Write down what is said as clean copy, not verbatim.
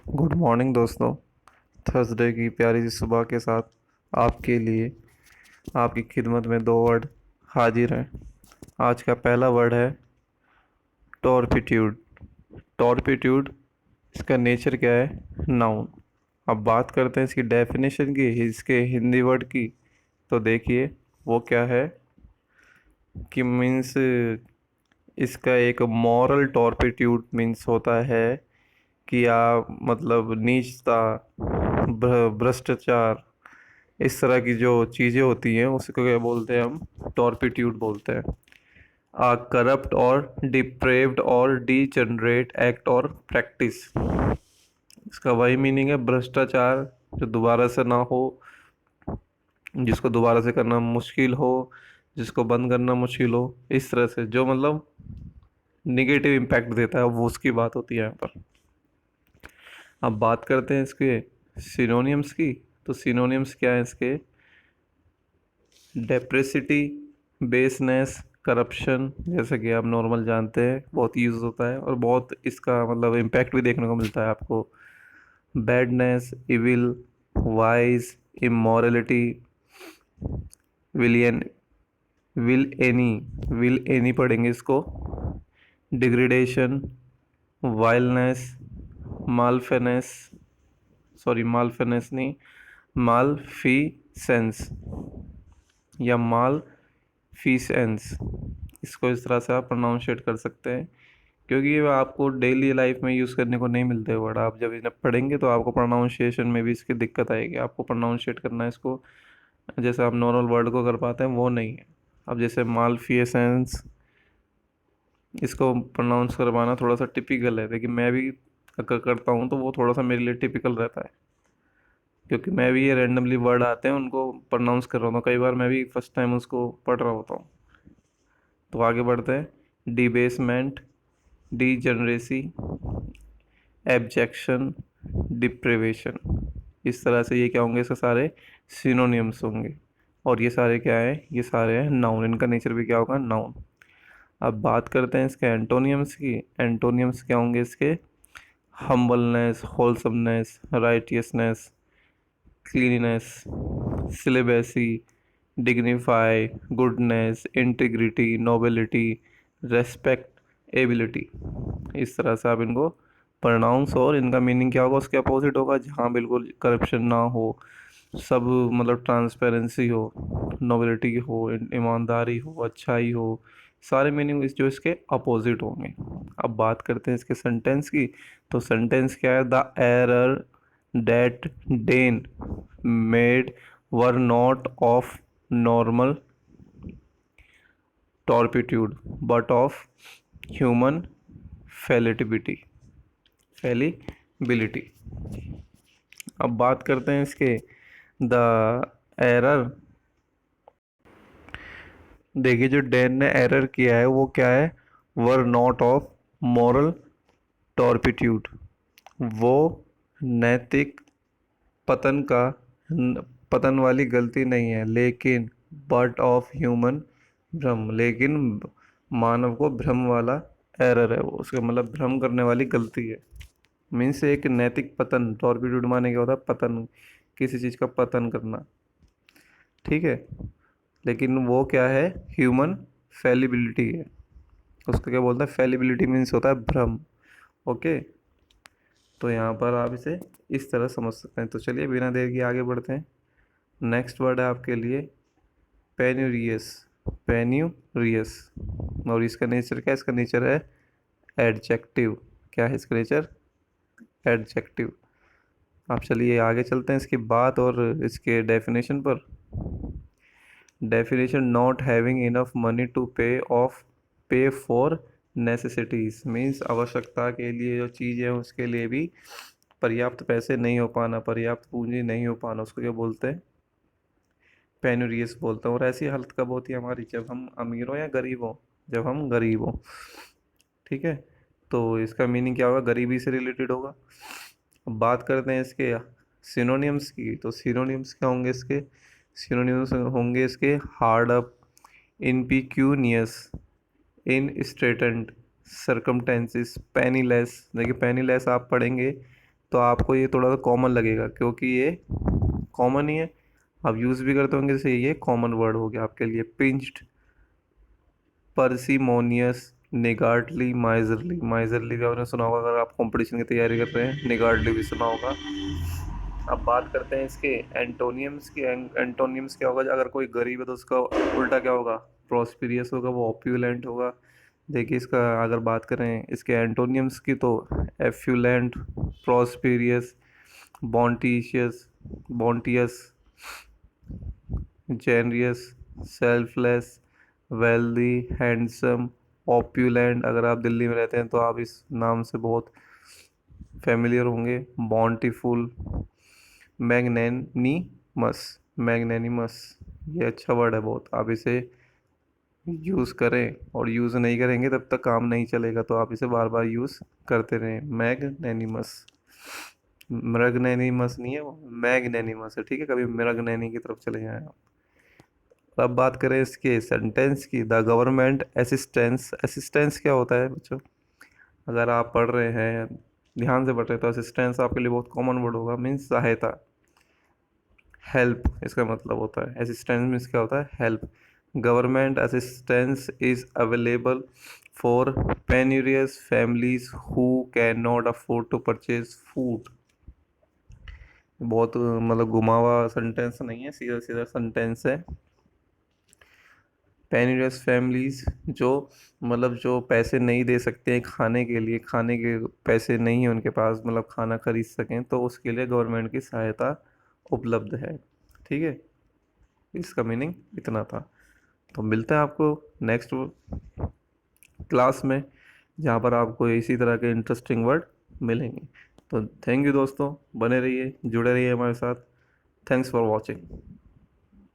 Good morning दोस्तों। Thursday की प्यारी सी सुबह के साथ आपके लिए आपकी खिदमत में दो वर्ड हाजिर हैं। आज का पहला वर्ड है टॉर्पिट्यूड। टॉर्पिट्यूड, इसका नेचर क्या है? नाउन। अब बात करते हैं इसकी डेफिनेशन की, इसके हिंदी वर्ड की। तो देखिए वो क्या है कि मीन्स इसका एक मॉरल टॉर्पिट्यूड मीन्स होता है कि आप मतलब नीचता, भ्रष्टाचार, इस तरह की जो चीज़ें होती हैं उसको क्या बोलते हैं? हम टॉर्पिट्यूड बोलते हैं। आ करप्ट और डिप्रेव्ड और डीजनरेट एक्ट और प्रैक्टिस। इसका वही मीनिंग है, भ्रष्टाचार जो दोबारा से ना हो, जिसको दोबारा से करना मुश्किल हो, जिसको बंद करना मुश्किल हो, इस तरह से जो मतलब निगेटिव इम्पैक्ट देता है वो उसकी बात होती है यहाँ पर। अब बात करते हैं इसके सिनोनियम्स की। तो सिनोनियम्स क्या है इसके? डेप्रेसिटी, बेसनेस, करप्शन, जैसे कि आप नॉर्मल जानते हैं बहुत यूज़ होता है और बहुत इसका मतलब इम्पैक्ट भी देखने को मिलता है आपको। Badness, evil, vice, immorality, villain, villainy पढ़ेंगे इसको। Degradation, wildness, malfeasance, sorry malfeasance नहीं, मालफीसेंस या माल फीसेंस, इसको इस तरह से आप प्रोनाउंशिएट कर सकते हैं, क्योंकि ये आपको डेली लाइफ में यूज़ करने को नहीं मिलते वर्ड। आप जब इन्हें पढ़ेंगे तो आपको प्रोनाउंसिएशन में भी इसकी दिक्कत आएगी। आपको प्रोनाउंशिएट करना है इसको जैसे आप नॉर्मल वर्ड को कर पाते हैं, वो नहीं है। अब जैसे मालफिएसेंस, इसको प्रोनाउंस करवाना थोड़ा सा टिपिकल है, लेकिन मैं भी अगर करता हूँ तो वो थोड़ा सा मेरे लिए टिपिकल रहता है, क्योंकि मैं भी ये रैंडमली वर्ड आते हैं उनको प्रोनाउंस कर रहा हूँ, तो कई बार मैं भी फर्स्ट टाइम उसको पढ़ रहा होता हूँ। तो आगे बढ़ते हैं। डिबेसमेंट, डीजनरेसी, एब्जेक्शन, डिप्रेवेशन, इस तरह से ये क्या होंगे? इसके सारे सिनोनियम्स होंगे। और ये सारे क्या है? ये सारे हैं नाउन। इनका नेचर भी क्या होगा? नाउन। अब बात करते हैं इसके एंटोनियम्स की। एंटोनियम्स क्या होंगे इसके? Humbleness, wholesomeness, righteousness, cleanliness, celibacy, dignify, goodness, integrity, nobility, respect, ability, इस तरह से आप इनको प्रोनाउंस। और इनका मीनिंग क्या होगा? उसके अपोजिट होगा, जहाँ बिल्कुल करप्शन ना हो, सब मतलब ट्रांसपेरेंसी हो, नोबिलिटी हो, ईमानदारी हो, अच्छाई हो, सारे मीनिंग इस जो इसके अपोजिट होंगे। अब बात करते हैं इसके सेंटेंस की। तो सेंटेंस क्या है? The error that Dane made were not of normal turpitude but of human fallibility fallibility। अब बात करते हैं इसके द एरर। देखिए जो डैन ने एरर किया है वो क्या है? वर नॉट ऑफ मॉरल टॉर्पिट्यूड, वो नैतिक पतन का पतन वाली गलती नहीं है, लेकिन बट ऑफ ह्यूमन भ्रम, लेकिन मानव को भ्रम वाला एरर है वो, उसका मतलब भ्रम करने वाली गलती है। मीन्स एक नैतिक पतन, टॉर्पिडोड माने क्या होता है? पतन, किसी चीज़ का पतन करना, ठीक है। लेकिन वो क्या है? ह्यूमन फैलिबिलिटी है। उसको क्या बोलते हैं? फैलिबिलिटी मीन्स होता है भ्रम। ओके, तो यहाँ पर आप इसे इस तरह समझ सकते हैं। तो चलिए बिना देर के आगे बढ़ते हैं। नेक्स्ट वर्ड है आपके लिए पेन्यूरियस। पेन्यूरियस, और इसका नेचर क्या है? इसका नेचर है एडजेक्टिव। क्या है इसका नेचर? एडजेक्टिव। आप चलिए आगे चलते हैं इसकी बात और इसके डेफिनेशन पर। Definition: not having enough money to pay for necessities, means आवश्यकता के लिए जो चीज़ है उसके लिए भी पर्याप्त पैसे नहीं हो पाना, पर्याप्त पूंजी नहीं हो पाना, उसको क्या बोलते हैं? पेनूरियस बोलते हैं। और ऐसी हालत कब होती है हमारी? जब हम अमीर हो या गरीब हो? जब हम गरीब हो, ठीक है। तो इसका मीनिंग क्या होगा? गरीबी से रिलेटेड होगा। अब बात करते हैं इसके सिनोनियम्स की। तो सिनोनियम्स क्या होंगे इसके? सिनोनियम्स होंगे इसके हार्ड अप, इनपिक्यूनियस, इन स्ट्रेटेंड, सरकमटेंसेस, पेनीलेस। देखिए पेनीलेस आप पढ़ेंगे तो आपको ये थोड़ा सा कॉमन लगेगा क्योंकि ये कॉमन ही है, आप यूज़ भी करते होंगे, जैसे ये कॉमन वर्ड हो गया आपके लिए। Pinched, parsimonious, niggardly, miserly. Miserly भी आपने सुना होगा अगर आप कंपटीशन की तैयारी कर रहे हैं, निगार्डली भी सुना होगा। अब बात करते हैं इसके एंटोनियम्स की। एंटोनियम्स क्या होगा, अगर कोई गरीब है तो उसका उल्टा क्या होगा, प्रोस्पिरियस होगा, वो ऑप्यूलेंट होगा। देखिए इसका अगर बात करें इसके एंटोनियम्स की तो एफ्यूलेंट, प्रोस्पिरियस, बॉन्टीशियस, बॉन्टियस, जेनरियस, सेल्फलेस, वेल्दी, हैंडसम, ऑप्यूलेंट। अगर आप दिल्ली में रहते हैं तो आप इस नाम से बहुत फेमिलियर होंगे। बॉन्टीफुल, मैग्नेनिमस। मैग्नेनिमस ये अच्छा वर्ड है बहुत, आप इसे यूज़ करें, और यूज़ नहीं करेंगे तब तक काम नहीं चलेगा, तो आप इसे बार बार यूज़ करते रहें। मैग्नेनिमस, मृगनैनिमस नहीं है वो, मैग्नेनिमस है, ठीक है, कभी मृगनैनी की तरफ चले जाएं आप। अब बात करें इसके सेंटेंस की। The government assistance. असिस्टेंस क्या होता है बच्चों, अगर आप पढ़ रहे हैं, ध्यान से पढ़ रहे हैं, तो असिस्टेंस आपके लिए बहुत कॉमन वर्ड होगा, मीन्स सहायता, हेल्प इसका मतलब होता है। असिस्टेंस मीन्स क्या होता है, help. Government assistance is available for penurious families who can not afford to purchase food. बहुत मतलब घुमा हुआ सेंटेंस नहीं है, सीधा सीधा सेंटेंस है। पेन्यूरियस फैमिलीज, जो मतलब जो पैसे नहीं दे सकते हैं खाने के लिए, खाने के पैसे नहीं है उनके पास, मतलब खाना खरीद सकें, तो उसके लिए गवर्नमेंट की सहायता उपलब्ध है। ठीक है, इसका मीनिंग इतना था। तो मिलते हैं आपको नेक्स्ट क्लास में, जहाँ पर आपको इसी तरह के इंटरेस्टिंग वर्ड मिलेंगे। तो थैंक यू दोस्तों, बने रहिए, जुड़े रहिए हमारे साथ। Thanks for watching.